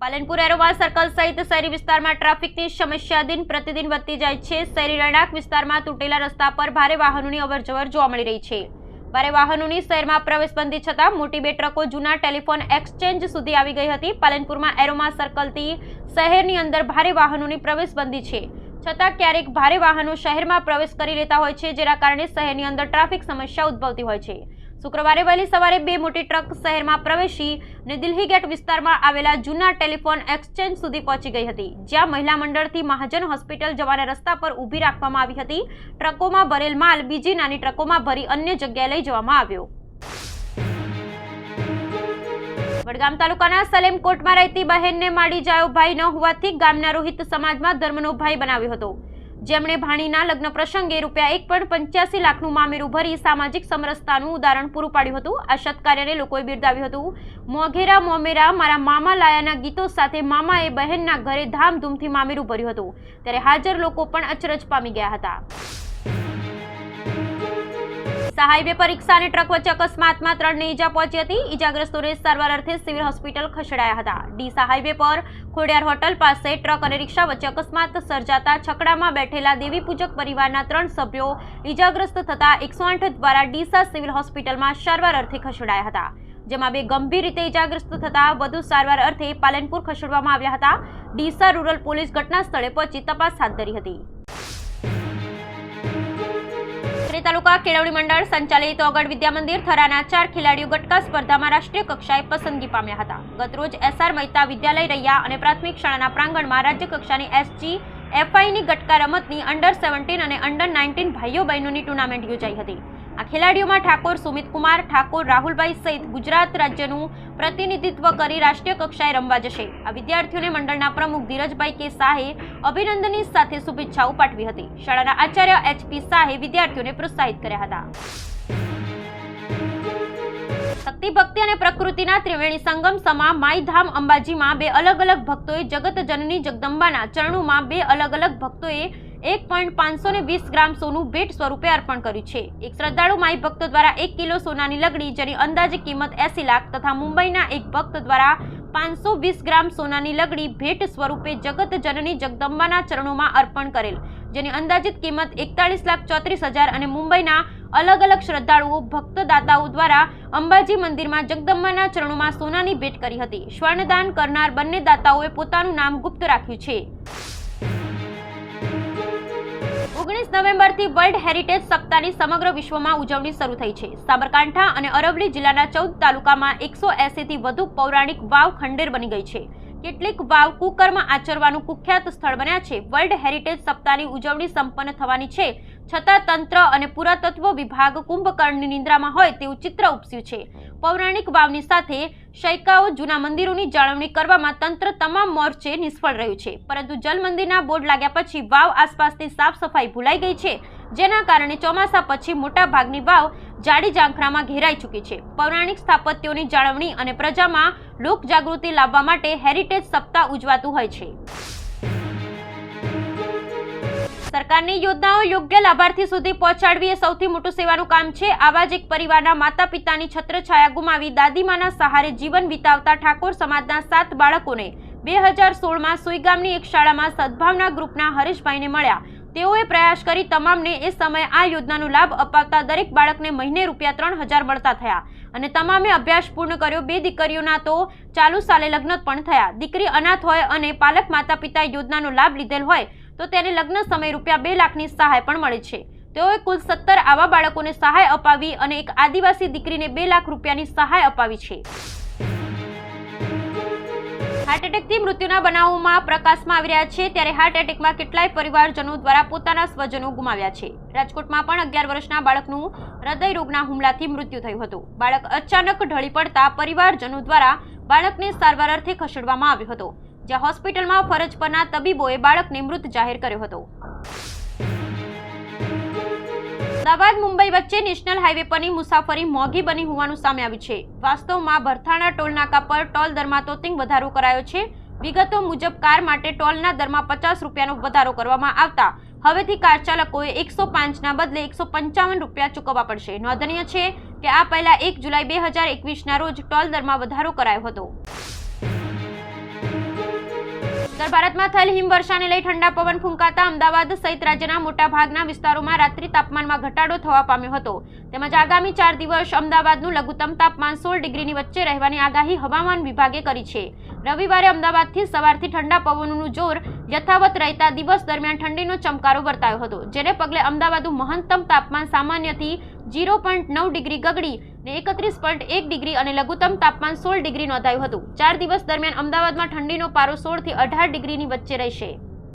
Palanpur aroma circle સહિત શહેરી વિસ્તારમાં ટ્રાફિકની સમસ્યા દિન પ્રતિદિન વધતી જાય છે। શહેરી રહેણાંક વિસ્તારમાં તૂટેલા રસ્તા પર ભારે વાહનોની અવરજવર જોવા મળી રહી છે। ભારે વાહનોની શહેરમાં પ્રવેશબંધી છતાં મોટી બે ટ્રકો જૂના ટેલિફોન એક્સચેન્જ સુધી આવી ગઈ હતી। પાલનપુરમાં એરોમા સર્કલથી શહેરની અંદર ભારે વાહનોની પ્રવેશબંધી છે, છતાં ક્યારેક ભારે વાહનો શહેરમાં પ્રવેશ કરી લેતા હોય છે, જેના કારણે શહેરની અંદર ટ્રાફિક સમસ્યા ઉદ્ભવતી હોય છે। શુક્રવારે વહેલી સવારે બે મોટી ટ્રક શહેરમાં પ્રવેશી અને દિલ્હી ગેટ વિસ્તારમાં આવેલા જૂના ટેલિફોન એક્સચેન્જ સુધી પહોંચી ગઈ હતી, જ્યાં મહિલા મંડળથી મહાજન હોસ્પિટલ જવાના રસ્તા પર ઊભી રાખવામાં આવી હતી। ટ્રકોમાં ભરેલ માલ બીજી નાની ટ્રકોમાં ભરી અન્ય જગ્યાએ લઈ જવામાં આવ્યો। વડગામ તાલુકાના સલેમકોટમાં રહેતી બહેનને માડી જાયો ભાઈ ન હોવાથી ગામના રોહિત સમાજમાં ધર્મનો ભાઈ બનાવ્યો હતો, જેમણે ભાણીના લગ્ન પ્રસંગે ₹1.85 લાખનું મામેરું ભરી સામાજિક સમરસતાનું ઉદાહરણ પૂરું પાડ્યું હતું। આ સત્કાર્યને લોકોએ બિરદાવ્યું હતું। મોઘેરા મોમેરા મારા મામા લાયાના ગીતો સાથે મામાએ બહેનના ઘરે ધામધૂમથી મામેરું ભર્યું હતું, ત્યારે હાજર લોકો પણ અચરજ પામી ગયા હતા। હાઈવે પર રિક્ષા અને ટ્રક વચ્ચે અકસ્માતમાં 3 ને ઈજા પહોંચી હતી। ઈજાગ્રસ્તોને સારવાર અર્થે સિવિલ હોસ્પિટલ ખસેડાયા હતા। ડીસા હાઈવે પર ખોડિયાર હોટલ પાસે ટ્રક અને રિક્ષા વચ્ચે અકસ્માત સર્જાતા છકડામાં બેઠેલા દેવી પૂજક પરિવારના 3 સભ્યો ઈજાગ્રસ્ત થતા 108 દ્વારા ડીસા સિવિલ હોસ્પિટલમાં સારવાર અર્થે ખસેડાયા હતા, જેમાં 2 ગંભીર રીતે ઈજાગ્રસ્ત થતા વધુ સારવાર અર્થે પાલનપુર ખસેડવામાં આવ્યા હતા। ડીસા રૂરલ પોલીસ ઘટના સ્થળે પહોંચી તપાસ હાથ ધરી હતી। તાલુકા કેળવણી મંડળ સંચાલિત ઓગળ વિદ્યા મંદિર થરાના 4 ખેલાડીઓ ગટકા સ્પર્ધામાં રાષ્ટ્રીય કક્ષાએ પસંદગી પામ્યા હતા। ગતરોજ SR મહેતા વિદ્યાલય રૈયા અને પ્રાથમિક શાળાના પ્રાંગણમાં રાજ્ય કક્ષાની SGFIની ગટકા રમતની અંડર-17 અને અંડર-19 ભાઈઓ બહેનોની ટુર્નામેન્ટ યોજાઈ હતી। આ ખેલાડીઓમાં ઠાકોર સુમિત કુમાર, ઠાકોર રાહુલભાઈ સહિત ગુજરાત રાજ્યનું પ્રતિનિધિત્વ કરી રાષ્ટ્રીય કક્ષાએ રમવા જશે। આ વિદ્યાર્થીઓને મંડળના પ્રમુખ ધીરજભાઈ કે શાહે અભિનંદનની સાથે શુભેચ્છાઓ પાઠવી હતી। શાળાના આચાર્ય HP શાહે વિદ્યાર્થીઓને પ્રોત્સાહિત કર્યા હતા। શક્તિ ભક્તિ અને પ્રકૃતિના ત્રિવેણી સંગમ સમા માઈધામ અંબાજીમાં 2 અલગ અલગ ભક્તોએ જગત જનની જગદંબાના ચરણોમાં 2 અલગ અલગ ભક્તોએ 1.520 ગ્રામ સોનું ભેટ સ્વરૂપે અર્પણ કર્યું છે। એક શ્રદ્ધાળુ માઈ ભક્ત દ્વારા 1 કિલો સોનાની લગડી જેની અંદાજે કિંમત 80 લાખ તથા મુંબઈના એક ભક્ત દ્વારા 520 ગ્રામ સોનાની લગડી ભેટ સ્વરૂપે જગત જનની જગદંબાના ચરણોમાં અર્પણ કરેલ, જેની અંદાજિત કિંમત 41,34,000 અને મુંબઈના અલગ અલગ શ્રદ્ધાળુઓ ભક્તદાતાઓ દ્વારા અંબાજી મંદિરમાં જગદંબાના ચરણોમાં સોનાની ભેટ કરી હતી। સ્વર્ણદાન કરનાર બંને દાતાઓએ પોતાનું નામ ગુપ્ત રાખ્યું છે। 19 નવેમ્બરથી વર્લ્ડ હેરિટેજ સપ્તાહની સમગ્ર વિશ્વમાં ઉજવણી શરૂ થઈ છે। સાબરકાંઠા અને અરવલ્લી જિલ્લાના 14 તાલુકામાં 180 થી વધુ પૌરાણિક વાવ ખંડેર બની ગઈ છે। કેટલીક વાવ કુકર્મ આચરવાનું કુખ્યાત સ્થળ બન્યા છે। વર્લ્ડ હેરિટેજ સપ્તાહની ઉજવણી સંપન્ન થવાની છે, છતાં તંત્ર અને પુરાતત્વ વિભાગ કુંભકર્ણની નિંદ્રામાં હોય તેવું ચિત્ર ઉપસ્યું છે। પૌરાણિક વાવની સાથે શૈકાઓ જૂના મંદિરોની જાળવણી કરવામાં તંત્ર તમામ મોરચે નિષ્ફળ રહ્યું છે, પરંતુ જલ મંદિરના બોર્ડ લાગ્યા પછી વાવ આસપાસની સાફ સફાઈ ભૂલાઈ ગઈ છે, જેના કારણે ચોમાસા પછી મોટા ભાગની વાવ જાડી ઝાંખરામાં ઘેરાઈ ચૂકી છે। પૌરાણિક સ્થાપત્યોની જાળવણી અને પ્રજામાં લોક જાગૃતિ લાવવા માટે હેરિટેજ સપ્તાહ ઉજવાતું હોય છે। સરકારની યોજનાઓ યોગ્ય લાભાર્થી સુધી પહોંચાડવી એ સૌથી મોટું સેવાનું કામ છે। આવા જ એક પરિવારના માતા પિતાની છત્રછાયા ગુમાવી દાદીમાના સહારે જીવન વિતાવતા ઠાકોર સમાજના 7 બાળકોને 2016માં સુઈગામની એક શાળામાં સદભાવના ગ્રુપના હરીશભાઈને મળ્યા। તેઓએ પ્રયાસ કરી તમામને એ સમયે આ યોજનાનો લાભ અપાવતા દરેક બાળકને મહિને ₹3,000 મળતા થયા અને તમામે અભ્યાસ પૂર્ણ કર્યો। 2 દીકરીઓના તો ચાલુ સાલે લગ્ન પણ થયા। દીકરી અનાથ હોય અને પાલક માતા પિતા યોજનાનો લાભ લીધેલ હોય તો તેને લગ્ન સમયે ₹2 લાખની સહાય પણ મળે છે। તેઓએ કુલ 17 આવા બાળકોને સહાય અપાવી અને એક આદિવાસી દીકરીને ₹2 લાખની સહાય અપાવી છે। હાર્ટ એટેકથી મૃત્યુના બનાવોમાં પ્રકાશમાં આવી રહ્યા છે, ત્યારે હાર્ટ એટેકમાં કેટલાય પરિવારજનો દ્વારા પોતાના સ્વજનો ગુમાવ્યા છે। રાજકોટમાં પણ 11 વર્ષના બાળકનું હૃદય રોગના હુમલાથી મૃત્યુ થયું હતું। બાળક અચાનક ઢળી પડતા પરિવારજનો દ્વારા બાળકને સારવાર અર્થે ખસેડવામાં આવ્યો હતો, જ્યાં હોસ્પિટલમાં ફરજ પરના તબીબોએ બાળકને મૃત જાહેર કર્યો હતો। અમદાવાદ મુંબઈ વચ્ચે નેશનલ હાઈવે પરની મુસાફરી મોંઘી બની હોવાનું સામે આવ્યું છે। વાસ્તવમાં ભરથાણા ટોલ નાકા પર ટોલ દરમાં તોતિંગ વધારો કરાયો છે। વિગતો મુજબ કાર માટે ટોલના દરમાં ₹50નો વધારો કરવામાં આવતા હવેથી કાર ચાલકોએ 105ના બદલે ₹155 ચૂકવવા પડશે। નોંધનીય છે કે આ પહેલા 1 જુલાઈ 2021ના રોજ ટોલ દરમાં વધારો કરાયો હતો। ઉત્તર ભારતમાં થયેલ હિમવર્ષાને લઈ ઠંડા પવન ફૂંકાતા અમદાવાદ સહિત રાજ્યના મોટાભાગના વિસ્તારોમાં રાત્રિ તાપમાનમાં ઘટાડો થવા પામ્યો હતો. તેમજ આગામી 4 દિવસ અમદાવાદનું લઘુત્તમ તાપમાન 16 ડિગ્રીની વચ્ચે રહેવાની આગાહી હવામાન વિભાગે કરી છે. રવિવારે અમદાવાદથી સવારથી ઠંડા પવનોનું જોર યથાવત રહેતા દિવસ દરમિયાન ઠંડીનો ચમકારો વર્તાયો હતો, જેને પગલે અમદાવાદનું મહત્તમ તાપમાન સામાન્યથી 0.9 ડિગ્રી ગગડી ને 31.1 ડિગ્રી અને લઘુત્તમ તાપમાન 16 ડિગ્રી નોંધાયું હતું. 4 દિવસ દરમિયાન અમદાવાદમાં ઠંડીનો પારો 16 થી 18 ડિગ્રીની વચ્ચે રહેશે.